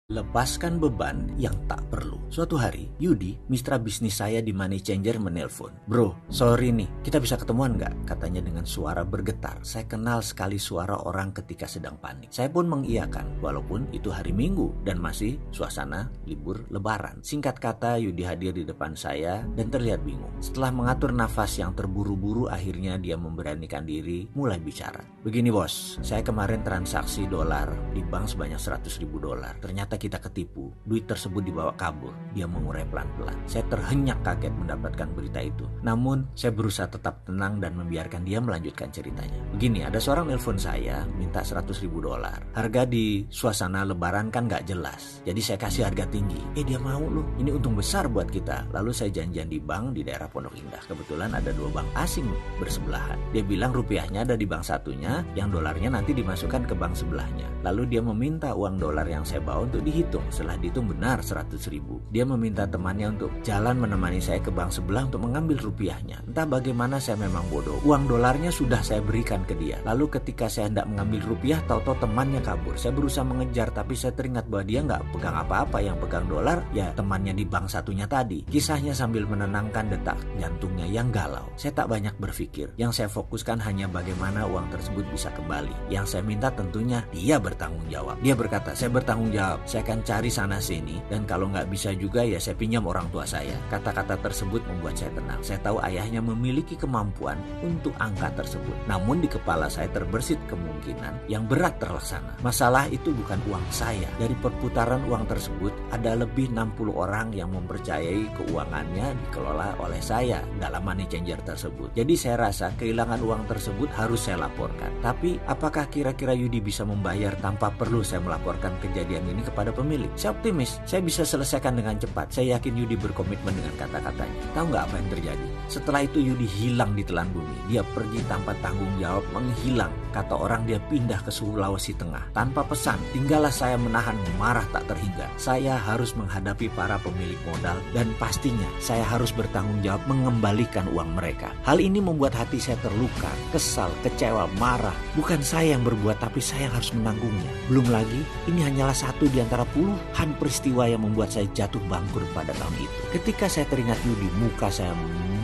Lepaskan beban yang tak perlu. Suatu hari, Yudi, mitra bisnis saya di Money Changer menelpon. "Bro, sorry nih, kita bisa ketemuan nggak?" Katanya dengan suara bergetar. Saya kenal sekali suara orang ketika sedang panik. Saya pun mengiyakan, walaupun itu hari Minggu dan masih suasana libur lebaran. Singkat kata, Yudi hadir di depan saya dan terlihat bingung. Setelah mengatur nafas yang terburu-buru, akhirnya dia memberanikan diri mulai bicara. "Begini bos, saya kemarin transaksi dolar di bank sebanyak $100.000. Ternyata kita ketipu, duit tersebut dibawa kabur." Dia mengurai pelan-pelan. Saya terhenyak kaget mendapatkan berita itu. Namun saya berusaha tetap tenang dan membiarkan dia melanjutkan ceritanya. "Begini, ada seorang nelpon saya minta $100.000. Harga di suasana lebaran kan gak jelas, jadi saya kasih harga tinggi. Dia mau loh, ini untung besar buat kita." Lalu saya janjian di bank di daerah Pondok Indah. Kebetulan ada 2 bank asing bersebelahan. Dia bilang rupiahnya ada di bank satunya, yang dolarnya nanti dimasukkan ke bank sebelahnya. Lalu dia meminta uang dolar yang saya bawa untuk dihitung. Setelah dihitung benar 100.000. Dia meminta temannya untuk jalan menemani saya ke bank sebelah untuk mengambil rupiahnya. Entah bagaimana saya memang bodoh. Uang dolarnya sudah saya berikan ke dia. Lalu ketika saya hendak mengambil rupiah, tahu-tahu temannya kabur. Saya berusaha mengejar, tapi saya teringat bahwa dia nggak pegang apa-apa. Yang pegang dolar ya temannya di bank satunya tadi. Kisahnya sambil menenangkan detak jantungnya yang galau. Saya tak banyak berpikir. Yang saya fokuskan hanya bagaimana uang tersebut bisa kembali. Yang saya minta tentunya dia bertanggung jawab. Dia berkata, "Saya bertanggung jawab. Saya akan cari sana sini, dan kalau nggak bisa juga ya saya pinjam orang tua saya." Kata-kata tersebut membuat saya tenang. Saya tahu ayahnya memiliki kemampuan untuk angka tersebut. Namun di kepala saya terbersit kemungkinan yang berat terlaksana. Masalah itu bukan uang saya. Dari perputaran uang tersebut ada lebih 60 orang yang mempercayai keuangannya dikelola oleh saya dalam Money Changer tersebut. Jadi saya rasa kehilangan uang tersebut harus saya laporkan. Tapi apakah kira-kira Yudi bisa membayar tanpa perlu saya melaporkan kejadian ini kepada pemilik? Saya optimis, saya bisa selesaikan dengan cepat. Saya yakin Yudi berkomitmen dengan kata-katanya. Tahu nggak apa yang terjadi? Setelah itu Yudi hilang di telan bumi. Dia pergi tanpa tanggung jawab, menghilang. Kata orang dia pindah ke Sulawesi Tengah. Tanpa pesan, tinggallah saya menahan marah tak terhingga. Saya harus menghadapi para pemilik modal dan pastinya saya harus bertanggung jawab mengembalikan uang mereka. Hal ini membuat hati saya terluka, kesal, kecewa, marah. Bukan saya yang berbuat, tapi saya yang harus menanggungnya. Belum lagi, ini hanyalah satu di antara puluhan peristiwa yang membuat saya jatuh bangkrut pada tahun itu. Ketika saya teringat Yudi, muka saya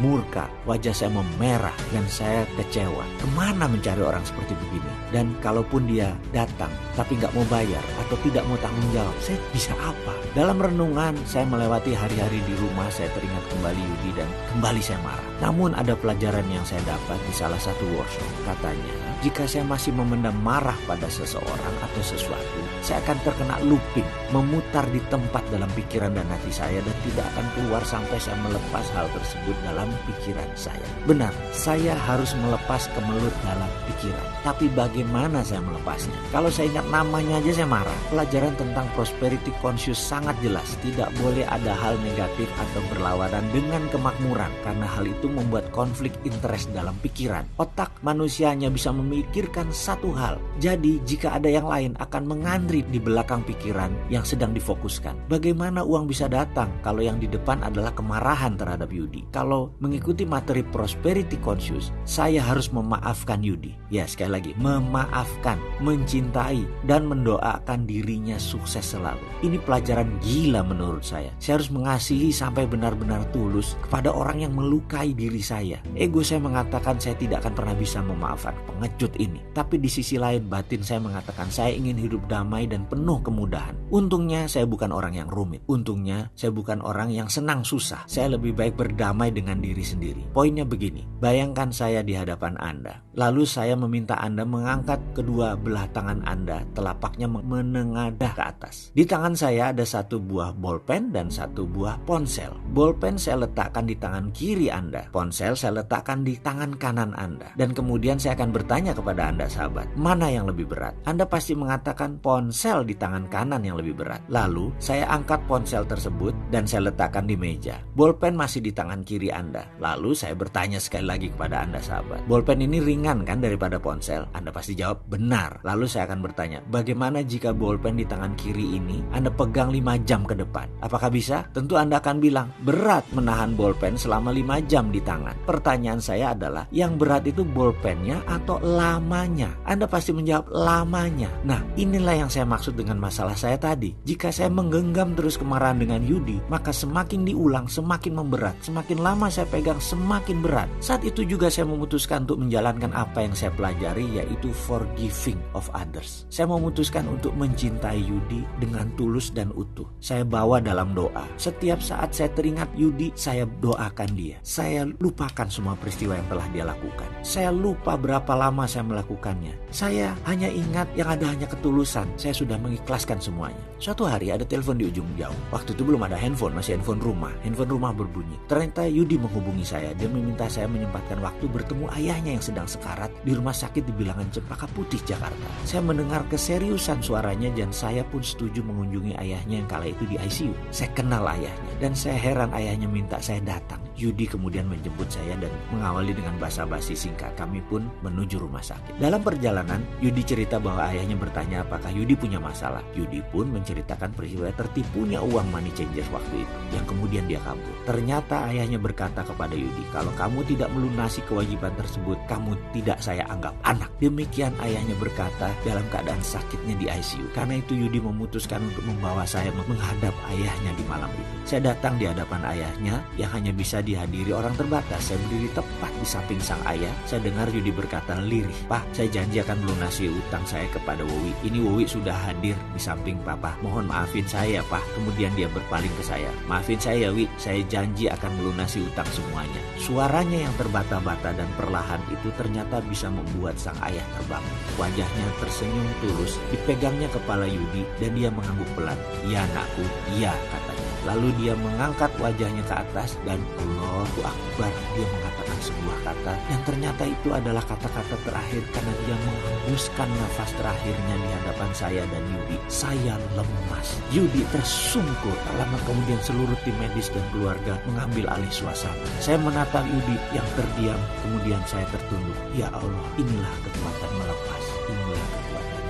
murka, wajah saya memerah, dan saya kecewa. Kemana mencari orang seperti begini? Dan kalaupun dia datang tapi gak mau bayar atau tidak mau tanggung jawab, saya bisa apa? Dalam renungan saya melewati hari-hari di rumah, saya teringat kembali Yudi dan kembali saya marah. Namun ada pelajaran yang saya dapat di salah satu workshop. Katanya, jika saya masih memendam marah pada seseorang atau sesuatu, saya akan terkena looping, memutar di tempat dalam pikiran dan hati saya dan tidak akan keluar sampai saya melepas hal tersebut dalam pikiran saya. Benar, saya harus melepas kemelut dalam pikiran. Tapi bagaimana saya melepasnya? Kalau saya ingat namanya aja saya marah. Pelajaran tentang prosperity conscious sangat jelas. Tidak boleh ada hal negatif atau berlawanan dengan kemakmuran, karena hal itu membuat konflik interest dalam pikiran. Otak manusianya bisa memikirkan satu hal. Jadi jika ada yang lain akan mengantri di belakang pikiran yang sedang difokuskan. Bagaimana uang bisa datang kalau yang di depan adalah kemarahan terhadap Yudi? Kalau mengikuti materi prosperity conscious, saya harus memaafkan Yudi. Ya, sekali lagi, memaafkan, mencintai, dan mendoakan dirinya sukses selalu. Ini pelajaran gila menurut saya. Saya harus mengasihi sampai benar-benar tulus kepada orang yang melukai diri saya. Ego saya mengatakan saya tidak akan pernah bisa memaafkan pengecut ini. Tapi di sisi lain batin saya mengatakan saya ingin hidup damai dan penuh kemudahan. Untungnya saya bukan orang yang rumit. Untungnya saya bukan orang yang senang susah. Saya lebih baik berdamai dengan diri sendiri. Poinnya begini, bayangkan saya di hadapan Anda. Lalu saya meminta Anda mengangkat kedua belah tangan Anda, telapaknya menengadah ke atas. Di tangan saya ada satu buah bolpen dan satu buah ponsel. Bolpen saya letakkan di tangan kiri Anda. Ponsel saya letakkan di tangan kanan Anda. Dan kemudian saya akan bertanya kepada Anda sahabat, mana yang lebih berat? Anda pasti mengatakan ponsel di tangan kanan yang lebih berat. Lalu saya angkat ponsel tersebut dan saya letakkan di meja. Bolpen masih di tangan kiri Anda. Lalu saya bertanya sekali lagi kepada Anda sahabat, bolpen ini ringan kan daripada ponsel? Anda pasti jawab benar. Lalu saya akan bertanya, bagaimana jika bolpen di tangan kiri ini Anda pegang 5 jam ke depan? Apakah bisa? Tentu Anda akan bilang, berat menahan bolpen selama 5 jam di tangan. Pertanyaan saya adalah, yang berat itu bolpennya atau lamanya. Anda pasti menjawab lamanya. Nah, inilah yang saya maksud dengan masalah saya tadi. Jika saya menggenggam terus kemarahan dengan Yudi, maka semakin diulang semakin memberat. Semakin lama saya pegang semakin berat. Saat itu juga saya memutuskan untuk menjalankan apa yang saya pelajari, yaitu forgiving of others. Saya memutuskan untuk mencintai Yudi dengan tulus dan utuh. Saya bawa dalam doa. Setiap saat saya teringat Yudi, saya doakan dia. Saya lupakan semua peristiwa yang telah dia lakukan. Saya lupa berapa lama saya melakukannya. Saya hanya ingat yang ada hanya ketulusan. Saya sudah mengikhlaskan semuanya. Suatu hari ada telepon di ujung jauh. Waktu itu belum ada handphone, masih handphone rumah. Handphone rumah berbunyi. Ternyata Yudi menghubungi saya. Dia meminta saya menyempatkan waktu bertemu ayahnya yang sedang sekarat di rumah sakit di bilangan Cempaka Putih, Jakarta. Saya mendengar keseriusan suaranya dan saya pun setuju mengunjungi ayahnya yang kala itu di ICU. Saya kenal ayahnya dan saya heran ayahnya minta saya datang. Yudi kemudian menjemput saya dan mengawali dengan basa-basi singkat. Kami pun menuju rumah sakit. Dalam perjalanan, Yudi cerita bahwa ayahnya bertanya apakah Yudi punya masalah. Yudi pun menceritakan peristiwa tertipunya uang money changer waktu itu, yang kemudian dia kabur. Ternyata ayahnya berkata kepada Yudi, kalau kamu tidak melunasi kewajiban tersebut, kamu tidak saya anggap anak. Demikian ayahnya berkata dalam keadaan sakitnya di ICU. Karena itu Yudi memutuskan untuk membawa saya menghadap ayahnya di malam itu. Saya datang di hadapan ayahnya yang hanya bisa dihadiri orang terbatas. Saya berdiri tepat di samping sang ayah. Saya dengar Yudi berkata lirih, "Pak, saya janji akan melunasi utang saya kepada Wowi. Ini Wowi sudah hadir di samping Papa. Mohon maafin saya, Pak." Kemudian dia berpaling ke saya. "Maafin saya, Wi. Saya janji akan melunasi utang semuanya." Suaranya yang terbata-bata dan perlahan itu ternyata bisa membuat sang ayah terbangun. Wajahnya tersenyum tulus. Dipegangnya kepala Yudi dan dia mengangguk pelan. "Iya, anakku. Iya," katanya. Lalu dia mengangkat wajahnya ke atas dan Allahu Akbar, dia mengatakan sebuah kata yang ternyata itu adalah kata-kata terakhir karena dia menghembuskan nafas terakhirnya di hadapan saya dan Yudi. "Saya lemas." Yudi tersungkur. Tak lama kemudian seluruh tim medis dan keluarga mengambil alih suasana. Saya menatap Yudi yang terdiam, kemudian saya tertunduk. Ya Allah, inilah kekuatan melepas. Inilah kekuatan